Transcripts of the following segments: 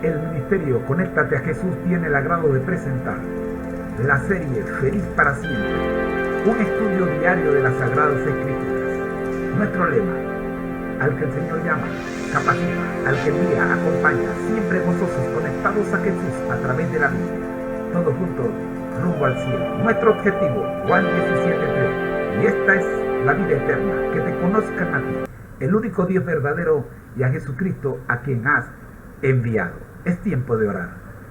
El ministerio Conéctate a Jesús tiene el agrado de presentar la serie Feliz para Siempre, un estudio diario de las Sagradas Escrituras. Nuestro lema: al que el Señor llama, capacita, al que guía, acompaña, siempre gozosos, conectados a Jesús a través de la Biblia. Todos juntos, rumbo al cielo. Nuestro objetivo, Juan 17:3. Y esta es la vida eterna, que te conozcan a ti, el único Dios verdadero, y a Jesucristo, a quien has enviado. Es tiempo de orar.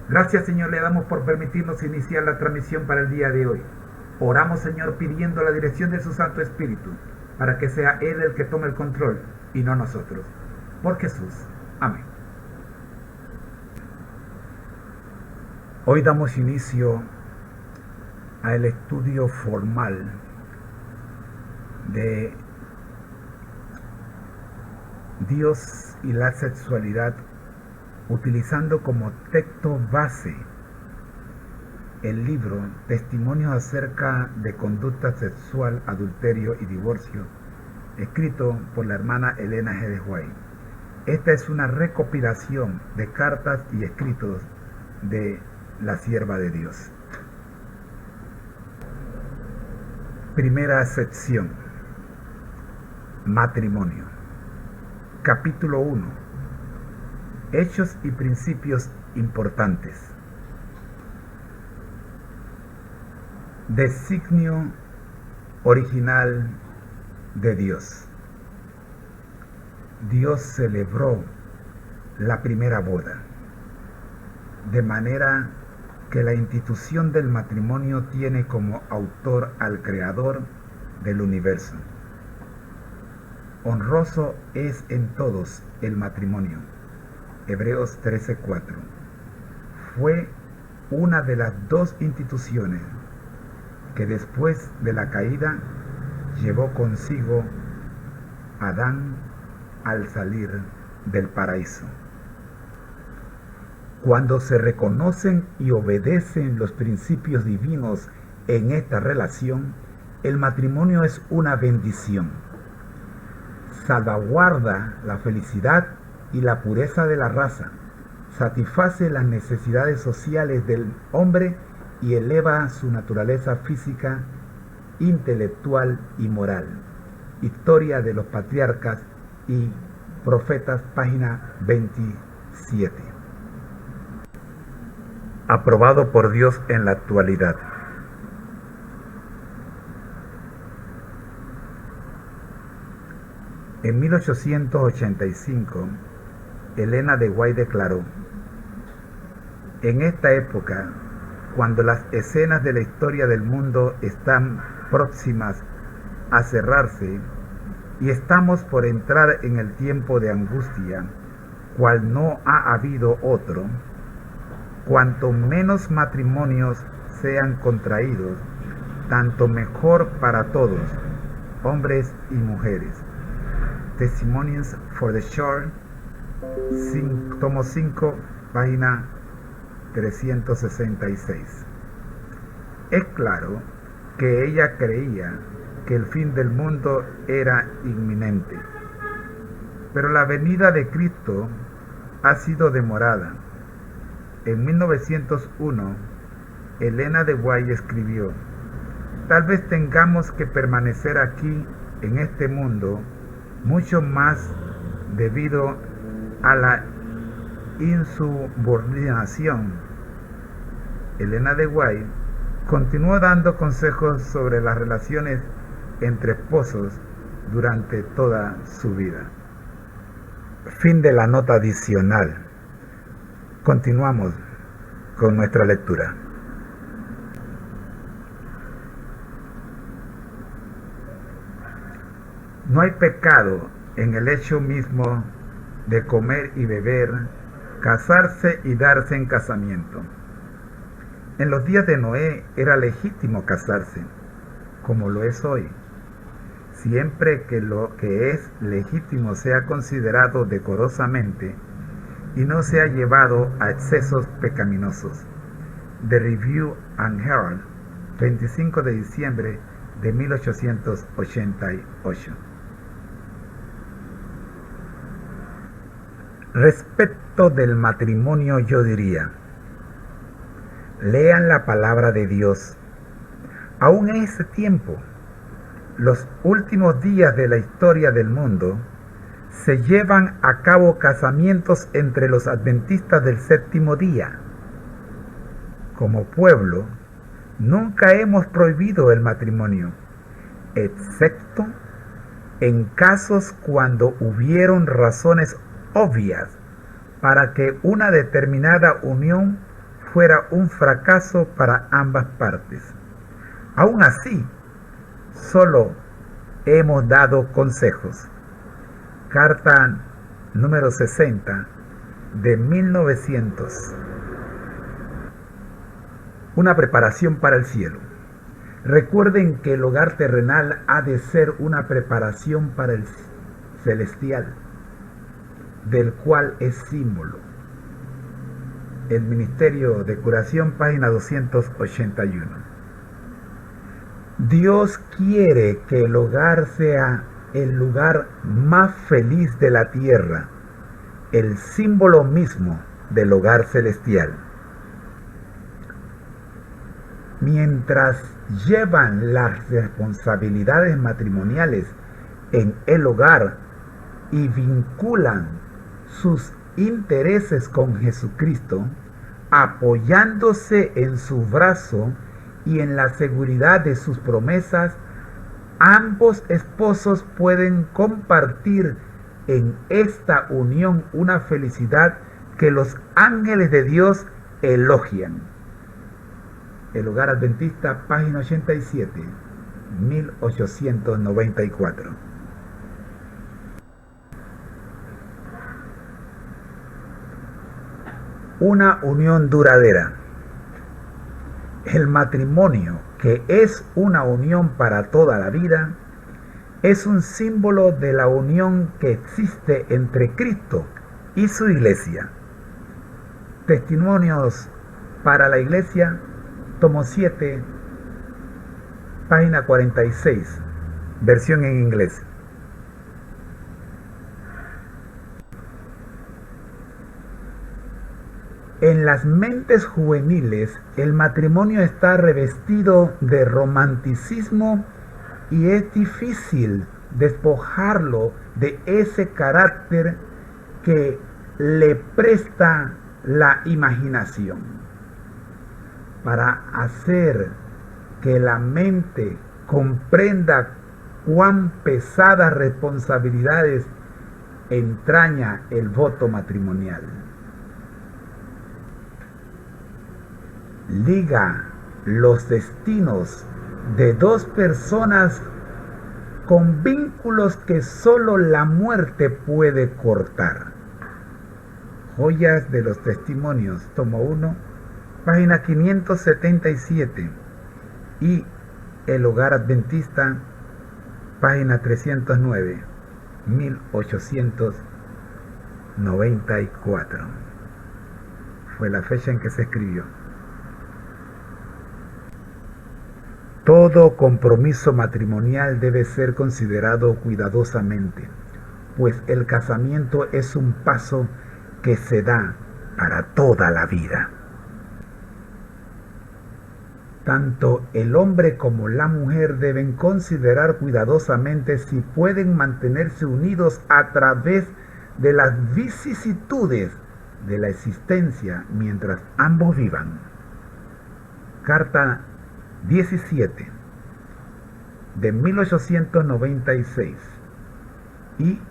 Gracias, Señor, le damos por permitirnos iniciar la transmisión para el día de hoy. Oramos, Señor, pidiendo la dirección de su Santo Espíritu, para que sea Él el que tome el control y no nosotros. Por Jesús. Amén. Hoy damos inicio al estudio formal de Dios y la sexualidad, utilizando como texto base el libro Testimonios acerca de conducta sexual, adulterio y divorcio, escrito por la hermana Elena G. de White. Esta es una recopilación de cartas y escritos de la sierva de Dios. Primera sección: matrimonio. Capítulo 1. Hechos y principios importantes. Designio original de Dios. Dios celebró la primera boda, de manera que la institución del matrimonio tiene como autor al Creador del universo. Honroso es en todos el matrimonio. Hebreos 13:4. Fue una de las dos instituciones que después de la caída llevó consigo Adán al salir del paraíso. Cuando se reconocen y obedecen los principios divinos en esta relación, el matrimonio es una bendición. Salvaguarda la felicidad y la pureza de la raza, satisface las necesidades sociales del hombre y eleva su naturaleza física, intelectual y moral. Historia de los Patriarcas y Profetas, página 27. Aprobado por Dios en la actualidad. En 1885, Elena de White declaró: en esta época, cuando las escenas de la historia del mundo están próximas a cerrarse y estamos por entrar en el tiempo de angustia, cual no ha habido otro, cuanto menos matrimonios sean contraídos, tanto mejor para todos, hombres y mujeres. Testimonies for the Church, tomo 5, página 366. Es claro que ella creía que el fin del mundo era inminente, pero la venida de Cristo ha sido demorada. En 1901, Elena de White escribió: tal vez tengamos que permanecer aquí en este mundo mucho más debido a la insubordinación. Elena de White continuó dando consejos sobre las relaciones entre esposos durante toda su vida. Fin de la nota adicional. Continuamos con nuestra lectura. No hay pecado en el hecho mismo de comer y beber, casarse y darse en casamiento. En los días de Noé era legítimo casarse, como lo es hoy, siempre que lo que es legítimo sea considerado decorosamente y no sea llevado a excesos pecaminosos. The Review and Herald, 25 de diciembre de 1888. Respecto del matrimonio yo diría, lean la palabra de Dios. Aún en ese tiempo, los últimos días de la historia del mundo, se llevan a cabo casamientos entre los adventistas del séptimo día. Como pueblo, nunca hemos prohibido el matrimonio, excepto en casos cuando hubieron razones obvias para que una determinada unión fuera un fracaso para ambas partes. Aún así, solo hemos dado consejos. Carta número 60 de 1900. Una preparación para el cielo. Recuerden que el hogar terrenal ha de ser una preparación para el celestial, del cual es símbolo. El Ministerio de Curación, página 281. Dios quiere que el hogar sea el lugar más feliz de la tierra, el símbolo mismo del hogar celestial. Mientras llevan las responsabilidades matrimoniales en el hogar y vinculan sus intereses con Jesucristo, apoyándose en su brazo y en la seguridad de sus promesas, ambos esposos pueden compartir en esta unión una felicidad que los ángeles de Dios elogian. El Hogar Adventista, página 87, 1894. Una unión duradera. El matrimonio, que es una unión para toda la vida, es un símbolo de la unión que existe entre Cristo y su iglesia. Testimonios para la iglesia, tomo 7, página 46, versión en inglés. En las mentes juveniles, el matrimonio está revestido de romanticismo y es difícil despojarlo de ese carácter que le presta la imaginación. Para hacer que la mente comprenda cuán pesadas responsabilidades entraña el voto matrimonial. Liga los destinos de dos personas con vínculos que solo la muerte puede cortar. Joyas de los Testimonios, tomo 1, página 577, y El Hogar Adventista, página 309, 1894. Fue la fecha en que se escribió. Todo compromiso matrimonial debe ser considerado cuidadosamente, pues el casamiento es un paso que se da para toda la vida. Tanto el hombre como la mujer deben considerar cuidadosamente si pueden mantenerse unidos a través de las vicisitudes de la existencia mientras ambos vivan. Carta 17 de 1896 y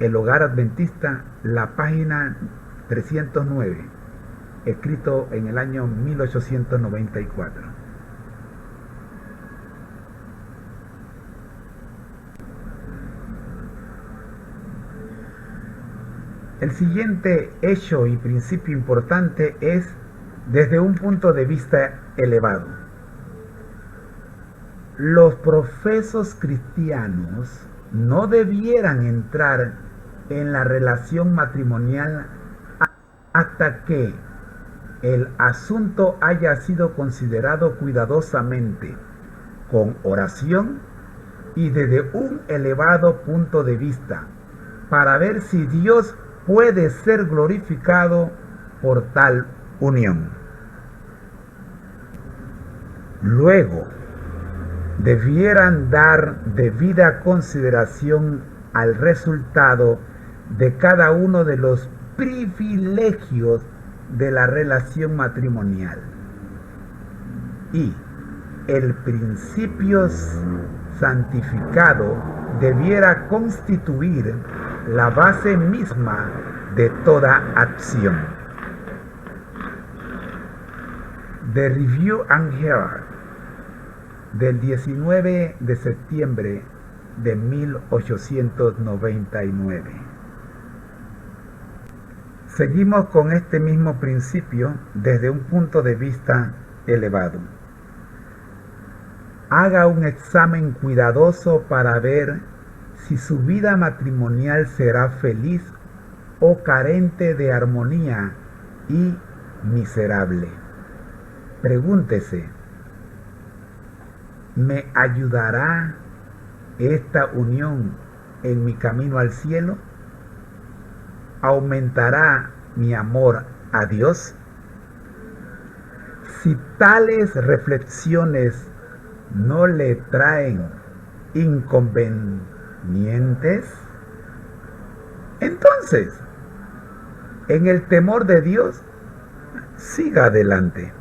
El Hogar Adventista, la página 309, escrito en el año 1894. El siguiente hecho y principio importante es desde un punto de vista elevado. Los profesos cristianos no debieran entrar en la relación matrimonial hasta que el asunto haya sido considerado cuidadosamente, con oración y desde un elevado punto de vista, para ver si Dios puede ser glorificado por tal unión. Luego, debieran dar debida consideración al resultado de cada uno de los privilegios de la relación matrimonial. Y el principio santificado debiera constituir la base misma de toda acción. The Review and Herald, del 19 de septiembre de 1899. Seguimos con este mismo principio desde un punto de vista elevado. Haga un examen cuidadoso para ver si su vida matrimonial será feliz o carente de armonía y miserable. Pregúntese, ¿me ayudará esta unión en mi camino al cielo? ¿Aumentará mi amor a Dios? Si tales reflexiones no le traen inconvenientes, entonces, en el temor de Dios, siga adelante.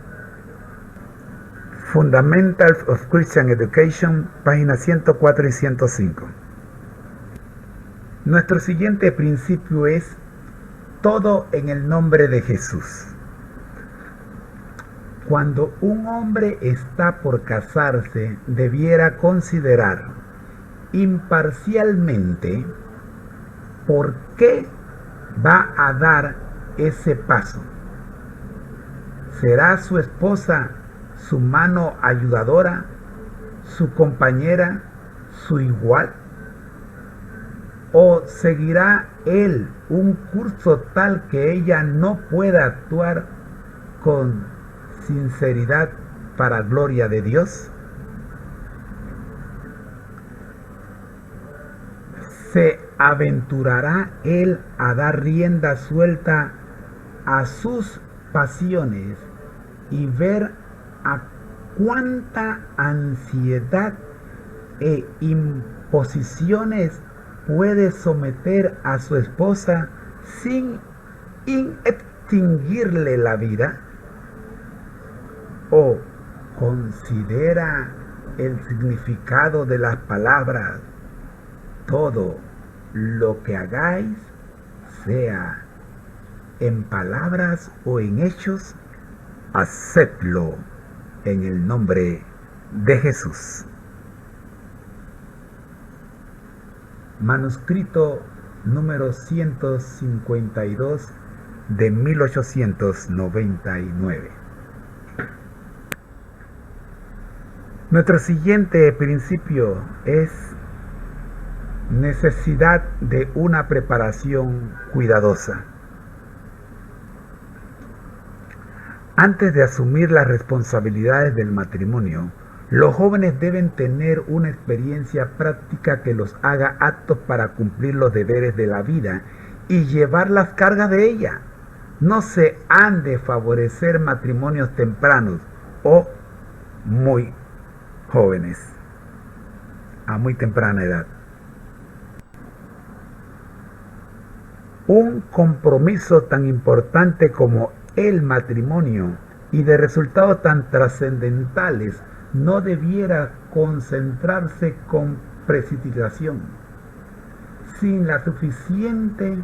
Fundamentals of Christian Education, páginas 104 y 105. Nuestro siguiente principio es todo en el nombre de Jesús. Cuando un hombre está por casarse, debiera considerar imparcialmente por qué va a dar ese paso. ¿Será su esposa su mano ayudadora, su compañera, su igual? ¿O seguirá él un curso tal que ella no pueda actuar con sinceridad para gloria de Dios? ¿Se aventurará él a dar rienda suelta a sus pasiones y ver a cuánta ansiedad e imposiciones puede someter a su esposa sin extinguirle la vida? ¿O considera el significado de las palabras: todo lo que hagáis, sea en palabras o en hechos, hacedlo en el nombre de Jesús? Manuscrito número 152 de 1899. Nuestro siguiente principio es necesidad de una preparación cuidadosa. Antes de asumir las responsabilidades del matrimonio, los jóvenes deben tener una experiencia práctica que los haga aptos para cumplir los deberes de la vida y llevar las cargas de ella. No se han de favorecer matrimonios tempranos o muy jóvenes, a muy temprana edad. Un compromiso tan importante como el matrimonio y de resultados tan trascendentales no debiera concentrarse con precipitación. Sin la suficiente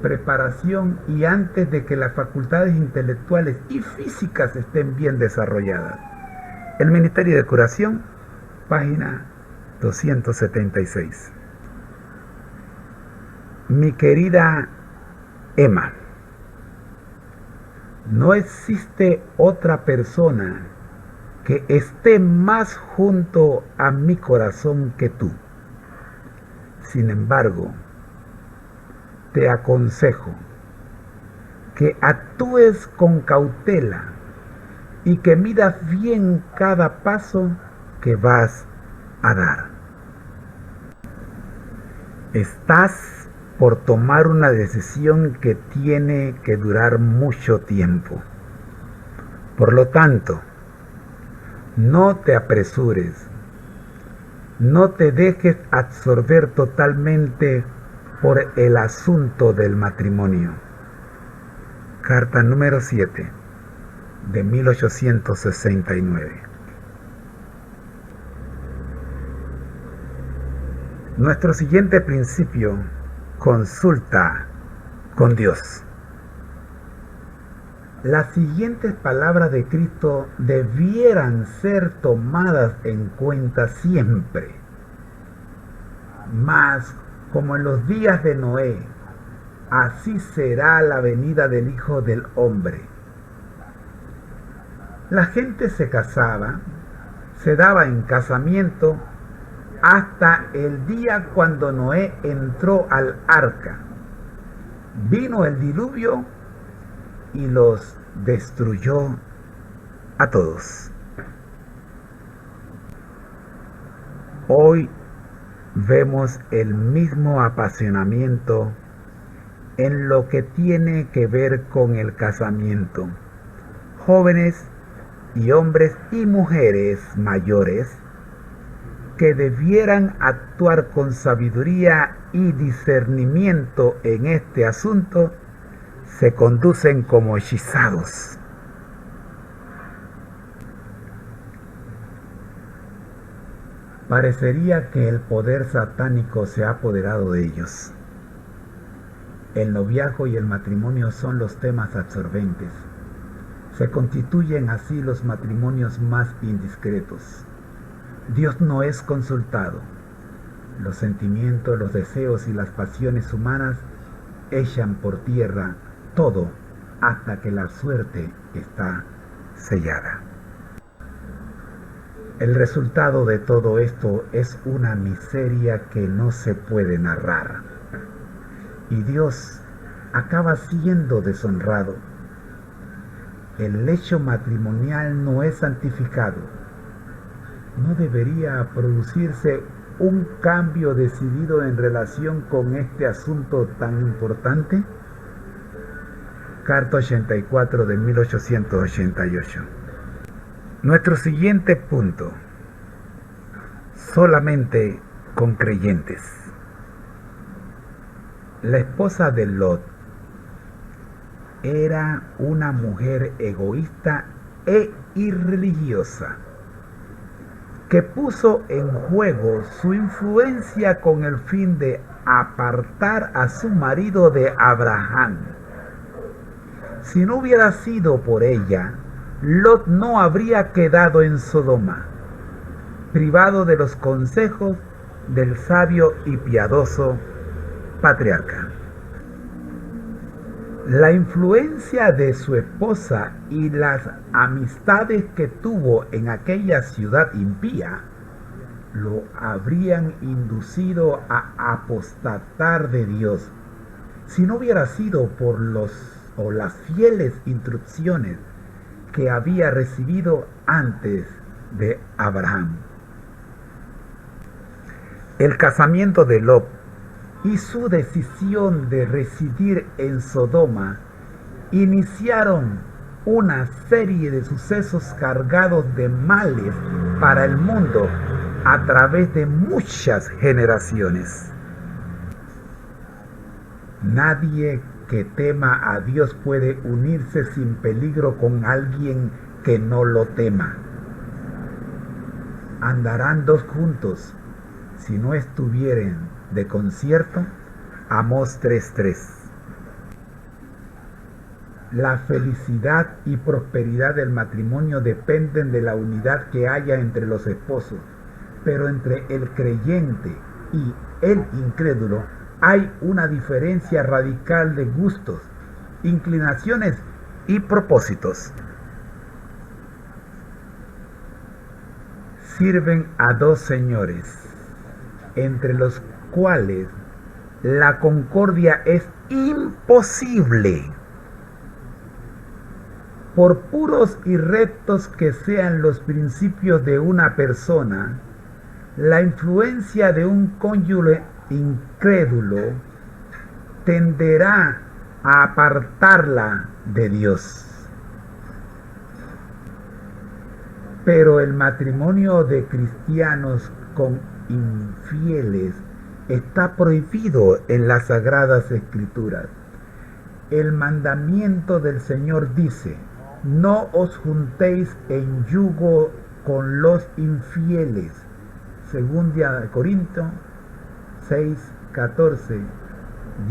preparación y antes de que las facultades intelectuales y físicas estén bien desarrolladas. El Ministerio de Curación, página 276. Mi querida Emma, no existe otra persona que esté más junto a mi corazón que tú. Sin embargo, te aconsejo que actúes con cautela y que midas bien cada paso que vas a dar. Estás por tomar una decisión que tiene que durar mucho tiempo. Por lo tanto, no te apresures, no te dejes absorber totalmente por el asunto del matrimonio. Carta número 7 de 1869. Nuestro siguiente principio: consulta con Dios. Las siguientes palabras de Cristo debieran ser tomadas en cuenta siempre. Mas, como en los días de Noé, así será la venida del Hijo del Hombre. La gente se casaba, se daba en casamiento, hasta el día cuando Noé entró al arca. Vino el diluvio y los destruyó a todos. Hoy vemos el mismo apasionamiento en lo que tiene que ver con el casamiento. Jóvenes y hombres y mujeres mayores que debieran actuar con sabiduría y discernimiento en este asunto, se conducen como hechizados. Parecería que el poder satánico se ha apoderado de ellos. El noviazgo y el matrimonio son los temas absorbentes. Se constituyen así los matrimonios más indiscretos. Dios no es consultado. Los sentimientos, los deseos y las pasiones humanas echan por tierra todo hasta que la suerte está sellada. El resultado de todo esto es una miseria que no se puede narrar. Y Dios acaba siendo deshonrado. El lecho matrimonial no es santificado. ¿No debería producirse un cambio decidido en relación con este asunto tan importante? Carta 84 de 1888. Nuestro siguiente punto: solamente con creyentes. La esposa de Lot era una mujer egoísta e irreligiosa, que puso en juego su influencia con el fin de apartar a su marido de Abraham. Si no hubiera sido por ella, Lot no habría quedado en Sodoma, privado de los consejos del sabio y piadoso patriarca. La influencia de su esposa y las amistades que tuvo en aquella ciudad impía lo habrían inducido a apostatar de Dios, si no hubiera sido por las fieles instrucciones que había recibido antes de Abraham. El casamiento de Lot y su decisión de residir en Sodoma iniciaron una serie de sucesos cargados de males para el mundo a través de muchas generaciones. Nadie que tema a Dios puede unirse sin peligro con alguien que no lo tema. Andarán dos juntos si no estuvieren de concierto. Amós 3:3. La felicidad y prosperidad del matrimonio dependen de la unidad que haya entre los esposos, pero entre el creyente y el incrédulo hay una diferencia radical de gustos, inclinaciones y propósitos. Sirven a dos señores, entre los cuales la concordia es imposible. Por puros y rectos que sean los principios de una persona, la influencia de un cónyuge incrédulo tenderá a apartarla de Dios. Pero el matrimonio de cristianos con infieles está prohibido en las Sagradas Escrituras. El mandamiento del Señor dice: no os juntéis en yugo con los infieles. Segunda de Corintios 6, 14,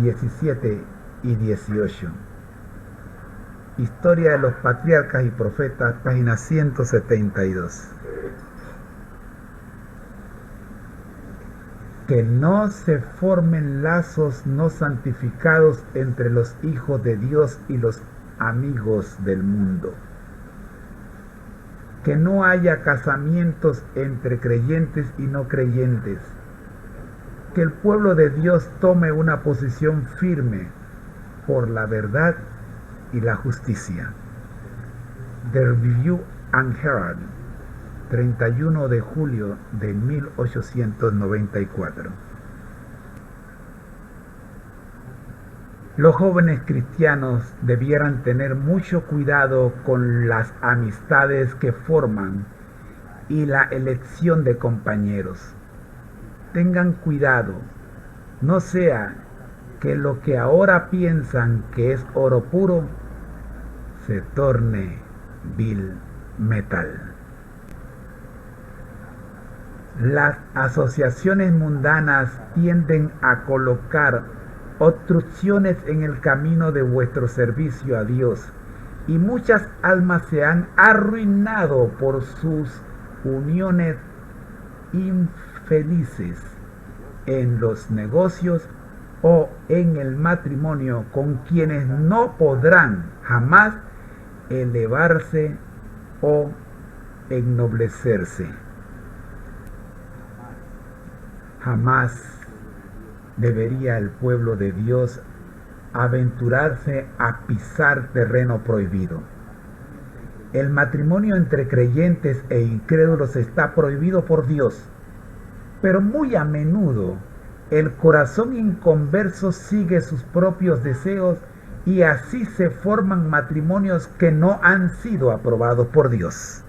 17 y 18. Historia de los Patriarcas y Profetas, página 172. Que no se formen lazos no santificados entre los hijos de Dios y los amigos del mundo. Que no haya casamientos entre creyentes y no creyentes. Que el pueblo de Dios tome una posición firme por la verdad y la justicia. The Review and Herald, 31 de julio de 1894. Los jóvenes cristianos debieran tener mucho cuidado con las amistades que forman y la elección de compañeros. Tengan cuidado, no sea que lo que ahora piensan que es oro puro se torne vil metal. Las asociaciones mundanas tienden a colocar obstrucciones en el camino de vuestro servicio a Dios, y muchas almas se han arruinado por sus uniones infelices en los negocios o en el matrimonio con quienes no podrán jamás elevarse o ennoblecerse. Jamás debería el pueblo de Dios aventurarse a pisar terreno prohibido. El matrimonio entre creyentes e incrédulos está prohibido por Dios, pero muy a menudo el corazón inconverso sigue sus propios deseos y así se forman matrimonios que no han sido aprobados por Dios.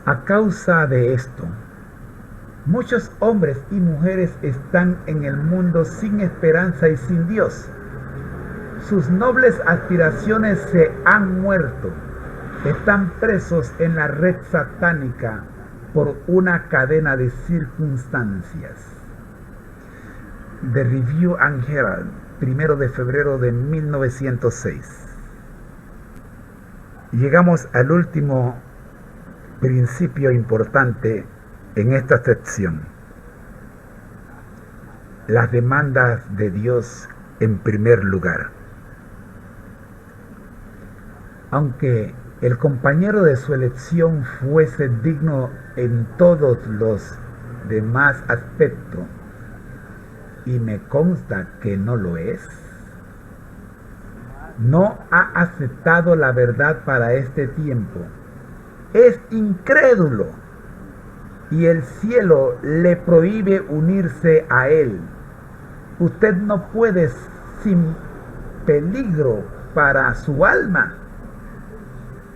A causa de esto, muchos hombres y mujeres están en el mundo sin esperanza y sin Dios. Sus nobles aspiraciones se han muerto. Están presos en la red satánica por una cadena de circunstancias. The Review and Herald, 1 de febrero de 1906. Llegamos al último principio importante en esta sección. Las demandas de Dios en primer lugar. Aunque el compañero de su elección fuese digno en todos los demás aspectos, y me consta que no lo es, no ha aceptado la verdad para este tiempo, es incrédulo, y el cielo le prohíbe unirse a él. Usted no puede, sin peligro para su alma,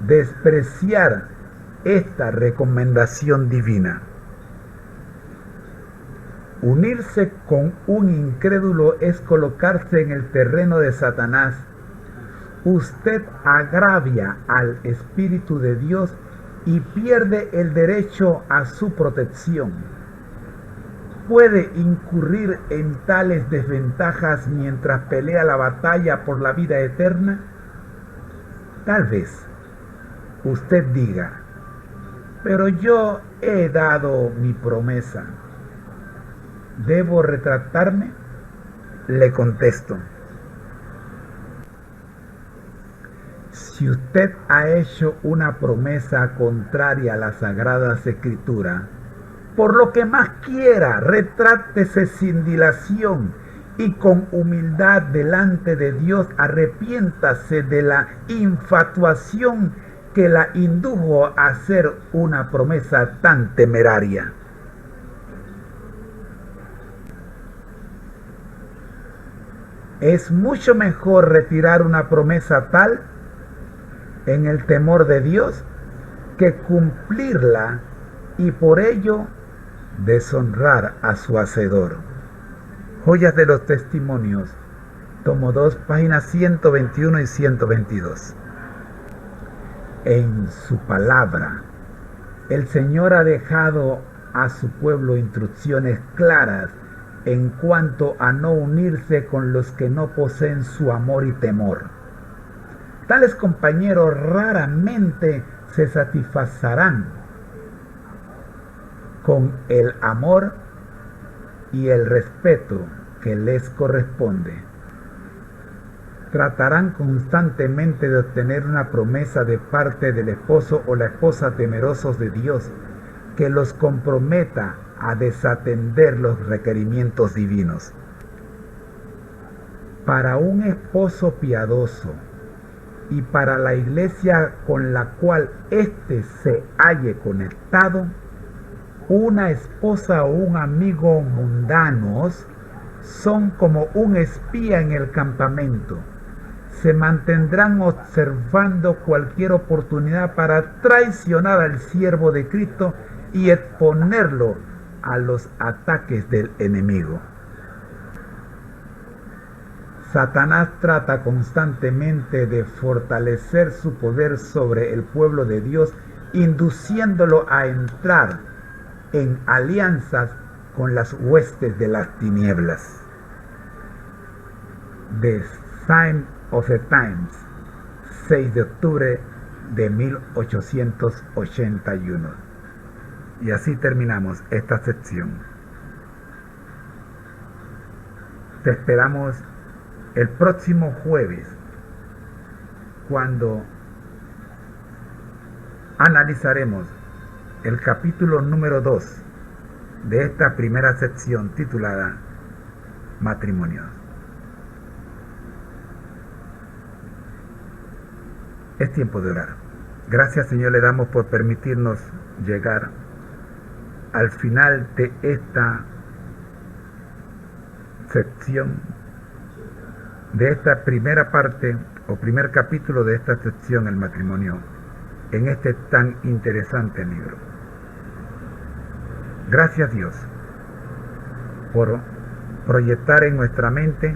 despreciar esta recomendación divina. Unirse con un incrédulo es colocarse en el terreno de Satanás. Usted agravia al Espíritu de Dios y pierde el derecho a su protección. Puede incurrir en tales desventajas mientras pelea la batalla por la vida eterna. Tal vez usted diga: pero yo he dado mi promesa, ¿debo retractarme? Le contesto: si usted ha hecho una promesa contraria a las Sagradas Escrituras, por lo que más quiera, retráctese sin dilación y con humildad delante de Dios arrepiéntase de la infatuación que la indujo a hacer una promesa tan temeraria. Es mucho mejor retirar una promesa tal en el temor de Dios que cumplirla y por ello deshonrar a su hacedor. Joyas de los Testimonios, tomo 2, páginas 121 y 122. En su palabra, el Señor ha dejado a su pueblo instrucciones claras en cuanto a no unirse con los que no poseen su amor y temor. Tales compañeros raramente se satisfarán con el amor y el respeto que les corresponde. Tratarán constantemente de obtener una promesa de parte del esposo o la esposa temerosos de Dios que los comprometa a desatender los requerimientos divinos. Para un esposo piadoso y para la iglesia con la cual éste se halle conectado, una esposa o un amigo mundanos son como un espía en el campamento. Se mantendrán observando cualquier oportunidad para traicionar al siervo de Cristo y exponerlo a los ataques del enemigo. Satanás trata constantemente de fortalecer su poder sobre el pueblo de Dios, induciéndolo a entrar en alianzas con las huestes de las tinieblas. The Sign of the Times, 6 de octubre de 1881. Y así terminamos esta sección. Te esperamos el próximo jueves, cuando analizaremos el capítulo número 2 de esta primera sección titulada Matrimonios. Es tiempo de orar. Gracias, Señor, le damos por permitirnos llegar al final de esta sección, de esta primera parte o primer capítulo de esta sección, el matrimonio, en este tan interesante libro. Gracias, Dios, por proyectar en nuestra mente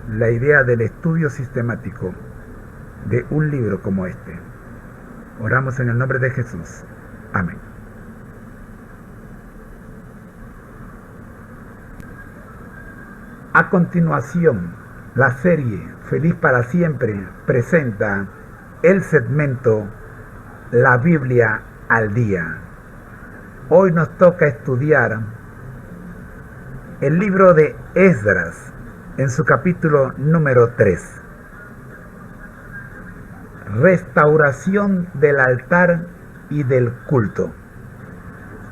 la idea del estudio sistemático de un libro como este. Oramos en el nombre de Jesús. Amén. A continuación, la serie Feliz para Siempre presenta el segmento La Biblia al Día. Hoy nos toca estudiar el libro de Esdras en su capítulo número 3. Restauración del altar y del culto.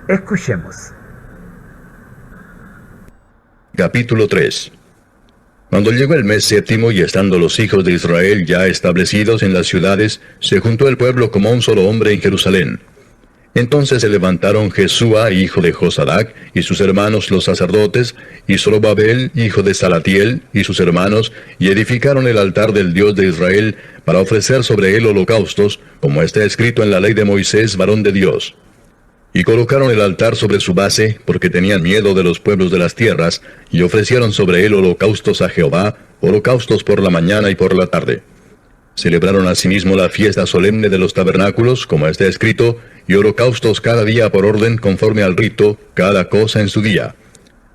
Escuchemos. Capítulo 3. Cuando llegó el mes séptimo y estando los hijos de Israel ya establecidos en las ciudades, se juntó el pueblo como un solo hombre en Jerusalén. Entonces se levantaron Jesúa, hijo de Josadac, y sus hermanos los sacerdotes, y Zorobabel, hijo de Salatiel, y sus hermanos, y edificaron el altar del Dios de Israel, para ofrecer sobre él holocaustos, como está escrito en la ley de Moisés, varón de Dios. Y colocaron el altar sobre su base, porque tenían miedo de los pueblos de las tierras, y ofrecieron sobre él holocaustos a Jehová, holocaustos por la mañana y por la tarde. Celebraron asimismo la fiesta solemne de los tabernáculos, como está escrito, y holocaustos cada día por orden conforme al rito, cada cosa en su día.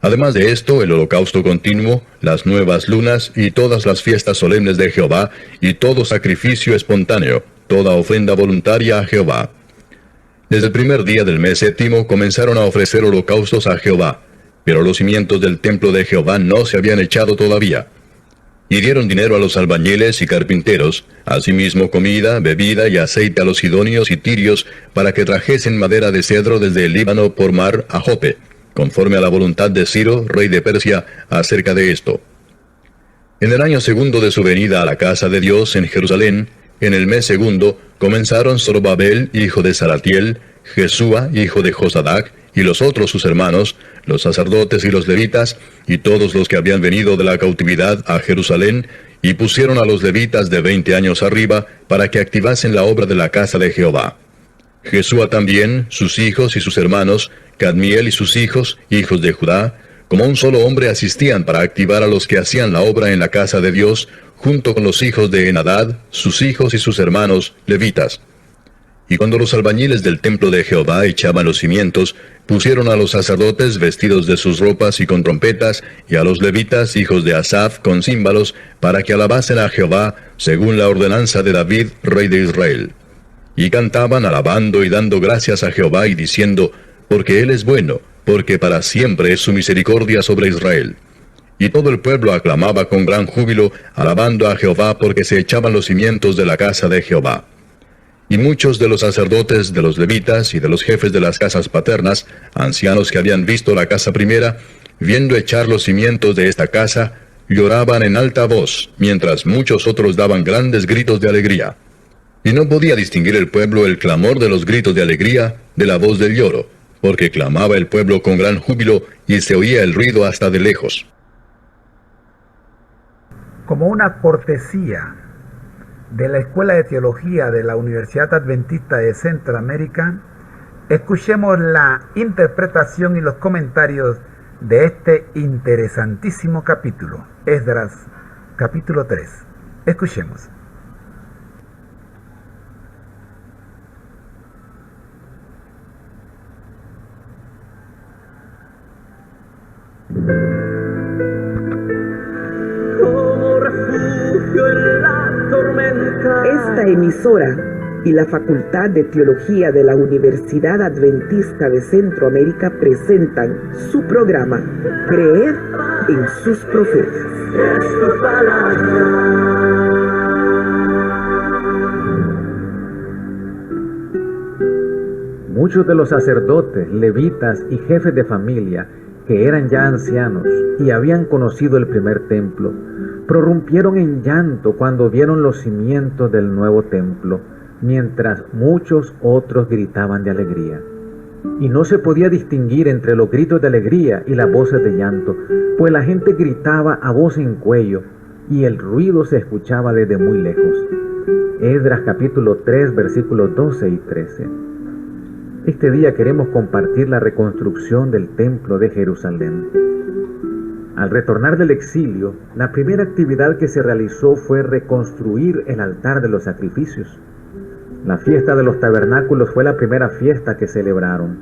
Además de esto, el holocausto continuo, las nuevas lunas y todas las fiestas solemnes de Jehová, y todo sacrificio espontáneo, toda ofrenda voluntaria a Jehová. Desde el primer día del mes séptimo comenzaron a ofrecer holocaustos a Jehová, pero los cimientos del templo de Jehová no se habían echado todavía. Y dieron dinero a los albañiles y carpinteros, asimismo comida, bebida y aceite a los sidonios y tirios, para que trajesen madera de cedro desde el Líbano por mar a Jope, conforme a la voluntad de Ciro, rey de Persia, acerca de esto. En el año segundo de su venida a la casa de Dios en Jerusalén, en el mes segundo, comenzaron Zorobabel, hijo de Salatiel, Jesúa, hijo de Josadac, y los otros sus hermanos, los sacerdotes y los levitas, y todos los que habían venido de la cautividad a Jerusalén, y pusieron a los levitas de 20 años arriba para que activasen la obra de la casa de Jehová. Jesúa también, sus hijos y sus hermanos, Cadmiel y sus hijos, hijos de Judá, como un solo hombre asistían para activar a los que hacían la obra en la casa de Dios, junto con los hijos de Enadad, sus hijos y sus hermanos, levitas. Y cuando los albañiles del templo de Jehová echaban los cimientos, pusieron a los sacerdotes vestidos de sus ropas y con trompetas, y a los levitas, hijos de Asaf, con címbalos, para que alabasen a Jehová, según la ordenanza de David, rey de Israel. Y cantaban alabando y dando gracias a Jehová y diciendo, porque Él es bueno, porque para siempre es su misericordia sobre Israel. Y todo el pueblo aclamaba con gran júbilo, alabando a Jehová, porque se echaban los cimientos de la casa de Jehová. Y muchos de los sacerdotes, de los levitas y de los jefes de las casas paternas, ancianos que habían visto la casa primera, viendo echar los cimientos de esta casa, lloraban en alta voz, mientras muchos otros daban grandes gritos de alegría. Y no podía distinguir el pueblo el clamor de los gritos de alegría de la voz del lloro, porque clamaba el pueblo con gran júbilo y se oía el ruido hasta de lejos. Como una cortesía de la Escuela de Teología de la Universidad Adventista de Centroamérica, escuchemos la interpretación y los comentarios de este interesantísimo capítulo, Esdras, capítulo 3. Escuchemos. Esta emisora y la Facultad de Teología de la Universidad Adventista de Centroamérica presentan su programa Creer en sus profetas. Muchos de los sacerdotes, levitas y jefes de familia, que eran ya ancianos y habían conocido el primer templo, prorrumpieron en llanto cuando vieron los cimientos del nuevo templo, mientras muchos otros gritaban de alegría. Y no se podía distinguir entre los gritos de alegría y las voces de llanto, pues la gente gritaba a voz en cuello y el ruido se escuchaba desde muy lejos. Esdras capítulo 3 versículos 12 y 13. Este día queremos compartir la reconstrucción del templo de Jerusalén. Al retornar del exilio, la primera actividad que se realizó fue reconstruir el altar de los sacrificios. La fiesta de los tabernáculos fue la primera fiesta que celebraron,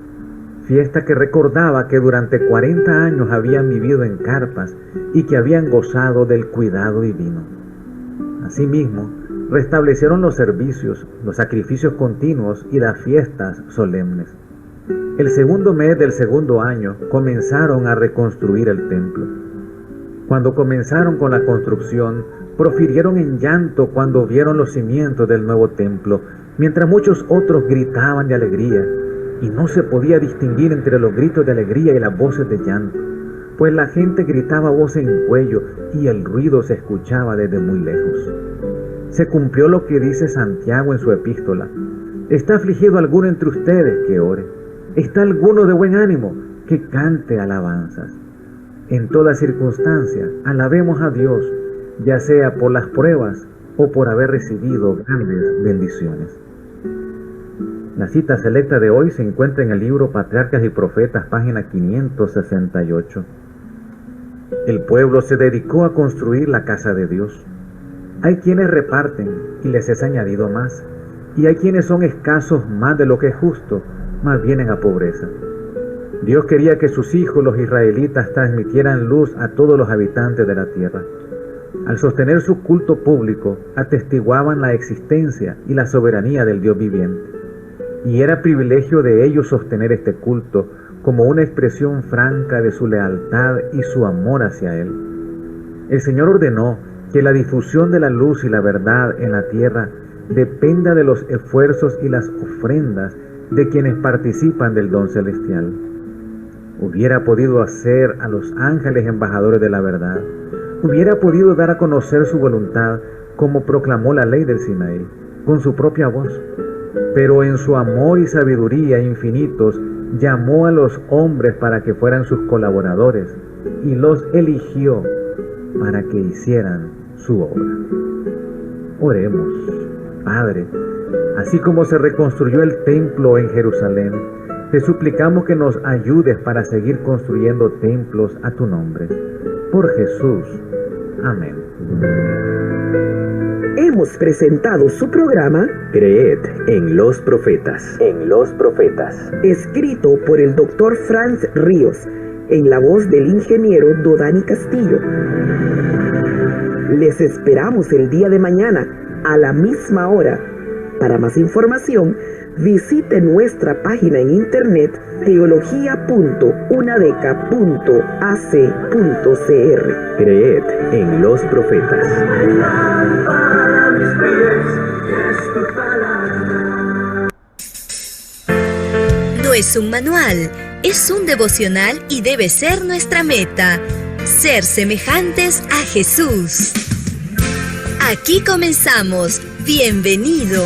fiesta que recordaba que durante 40 años habían vivido en carpas y que habían gozado del cuidado divino. Asimismo, restablecieron los servicios, los sacrificios continuos y las fiestas solemnes. El segundo mes del segundo año comenzaron a reconstruir el templo. Cuando comenzaron con la construcción, profirieron en llanto cuando vieron los cimientos del nuevo templo, mientras muchos otros gritaban de alegría, y no se podía distinguir entre los gritos de alegría y las voces de llanto, pues la gente gritaba a voz en cuello y el ruido se escuchaba desde muy lejos. Se cumplió lo que dice Santiago en su epístola: ¿está afligido alguno entre ustedes? Que ore. ¿Está alguno de buen ánimo? Que cante alabanzas. En toda circunstancia, alabemos a Dios, ya sea por las pruebas o por haber recibido grandes bendiciones. La cita selecta de hoy se encuentra en el libro Patriarcas y Profetas, página 568. El pueblo se dedicó a construir la casa de Dios. Hay quienes reparten y les es añadido más, y hay quienes son escasos más de lo que es justo, más vienen a pobreza. Dios quería que sus hijos, los israelitas, transmitieran luz a todos los habitantes de la tierra. Al sostener su culto público, atestiguaban la existencia y la soberanía del Dios viviente. Y era privilegio de ellos sostener este culto como una expresión franca de su lealtad y su amor hacia Él. El Señor ordenó que la difusión de la luz y la verdad en la tierra dependa de los esfuerzos y las ofrendas de quienes participan del don celestial. Hubiera podido hacer a los ángeles embajadores de la verdad. Hubiera podido dar a conocer su voluntad como proclamó la ley del Sinaí, con su propia voz. Pero en su amor y sabiduría infinitos, llamó a los hombres para que fueran sus colaboradores y los eligió para que hicieran su obra. Oremos. Padre, así como se reconstruyó el templo en Jerusalén, te suplicamos que nos ayudes para seguir construyendo templos a tu nombre. Por Jesús. Amén. Hemos presentado su programa Creed en los profetas. escrito por el Dr. Franz Ríos, en la voz del ingeniero Dodani Castillo. Les esperamos el día de mañana a la misma hora. Para más información, visite nuestra página en internet teología.unadeca.ac.cr. Creed en los profetas. No es un manual, es un devocional y debe ser nuestra meta: ser semejantes a Jesús. Aquí comenzamos. Bienvenido.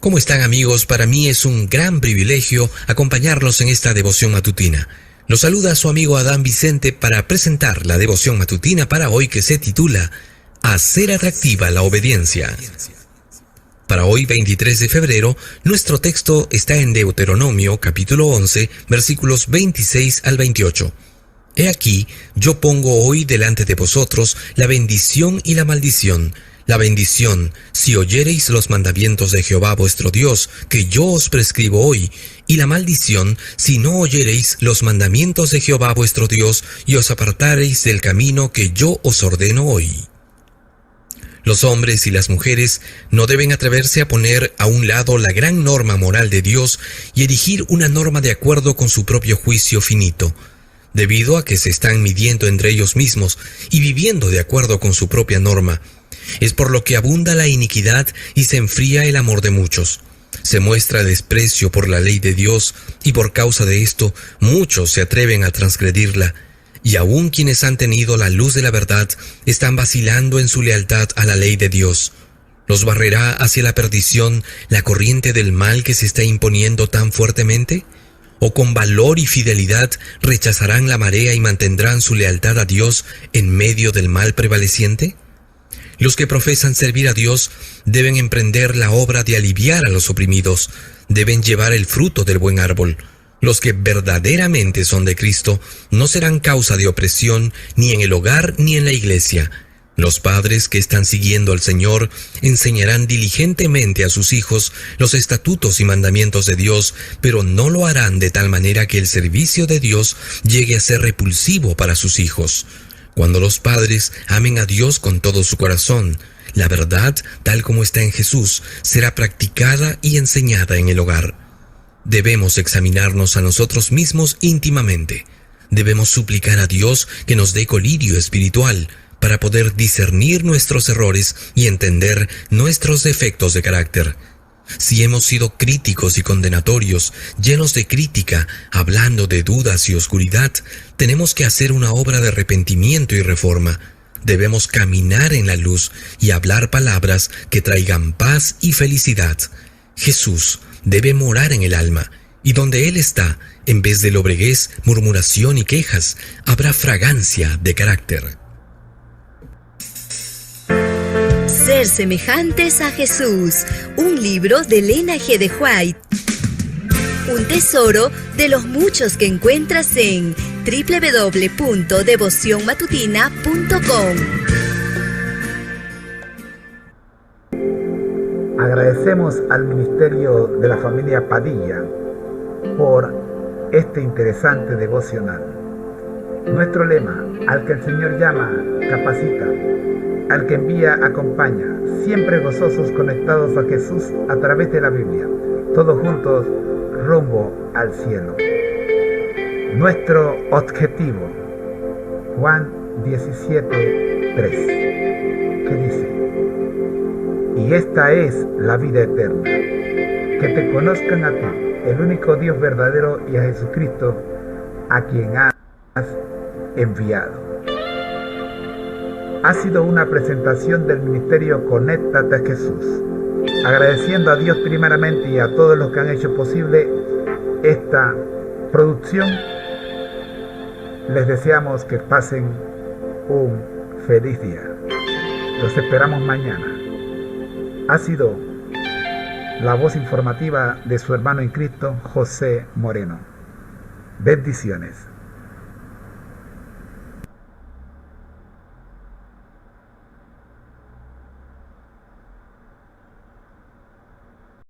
¿Cómo están, amigos? Para mí es un gran privilegio acompañarlos en esta devoción matutina. Los saluda su amigo Adán Vicente para presentar la devoción matutina para hoy, que se titula Hacer atractiva la obediencia. Para hoy, 23 de febrero, nuestro texto está en Deuteronomio capítulo 11, versículos 26 al 28. He aquí, yo pongo hoy delante de vosotros la bendición y la maldición. La bendición, si oyereis los mandamientos de Jehová vuestro Dios, que yo os prescribo hoy, y la maldición, si no oyereis los mandamientos de Jehová vuestro Dios, y os apartareis del camino que yo os ordeno hoy. Los hombres y las mujeres no deben atreverse a poner a un lado la gran norma moral de Dios y erigir una norma de acuerdo con su propio juicio finito, debido a que se están midiendo entre ellos mismos y viviendo de acuerdo con su propia norma. Es por lo que abunda la iniquidad y se enfría el amor de muchos. Se muestra desprecio por la ley de Dios y por causa de esto muchos se atreven a transgredirla. Y aun quienes han tenido la luz de la verdad están vacilando en su lealtad a la ley de Dios. ¿Los barrerá hacia la perdición la corriente del mal que se está imponiendo tan fuertemente? ¿O con valor y fidelidad rechazarán la marea y mantendrán su lealtad a Dios en medio del mal prevaleciente? Los que profesan servir a Dios deben emprender la obra de aliviar a los oprimidos, deben llevar el fruto del buen árbol. Los que verdaderamente son de Cristo no serán causa de opresión ni en el hogar ni en la iglesia. Los padres que están siguiendo al Señor enseñarán diligentemente a sus hijos los estatutos y mandamientos de Dios, pero no lo harán de tal manera que el servicio de Dios llegue a ser repulsivo para sus hijos. Cuando los padres amen a Dios con todo su corazón, la verdad, tal como está en Jesús, será practicada y enseñada en el hogar. Debemos examinarnos a nosotros mismos íntimamente. Debemos suplicar a Dios que nos dé colirio espiritual para poder discernir nuestros errores y entender nuestros defectos de carácter. Si hemos sido críticos y condenatorios, llenos de crítica, hablando de dudas y oscuridad, tenemos que hacer una obra de arrepentimiento y reforma. Debemos caminar en la luz y hablar palabras que traigan paz y felicidad. Jesús debe morar en el alma, y donde Él está, en vez de lobreguez, murmuración y quejas, habrá fragancia de carácter. Ser semejantes a Jesús, un libro de Elena G. de White. Un tesoro de los muchos que encuentras en www.devocionmatutina.com. Agradecemos al Ministerio de la Familia Padilla por este interesante devocional. Nuestro lema: al que el Señor llama, capacita; al que envía, acompaña. Siempre gozosos, conectados a Jesús a través de la Biblia. Todos juntos, rumbo al cielo. Nuestro objetivo, Juan 17:3, que dice: y esta es la vida eterna, que te conozcan a ti, el único Dios verdadero, y a Jesucristo, a quien has enviado. Ha sido una presentación del ministerio Conéctate a Jesús. Agradeciendo a Dios primeramente y a todos los que han hecho posible esta producción, les deseamos que pasen un feliz día. Los esperamos mañana. Ha sido la voz informativa de su hermano en Cristo, José Moreno. Bendiciones.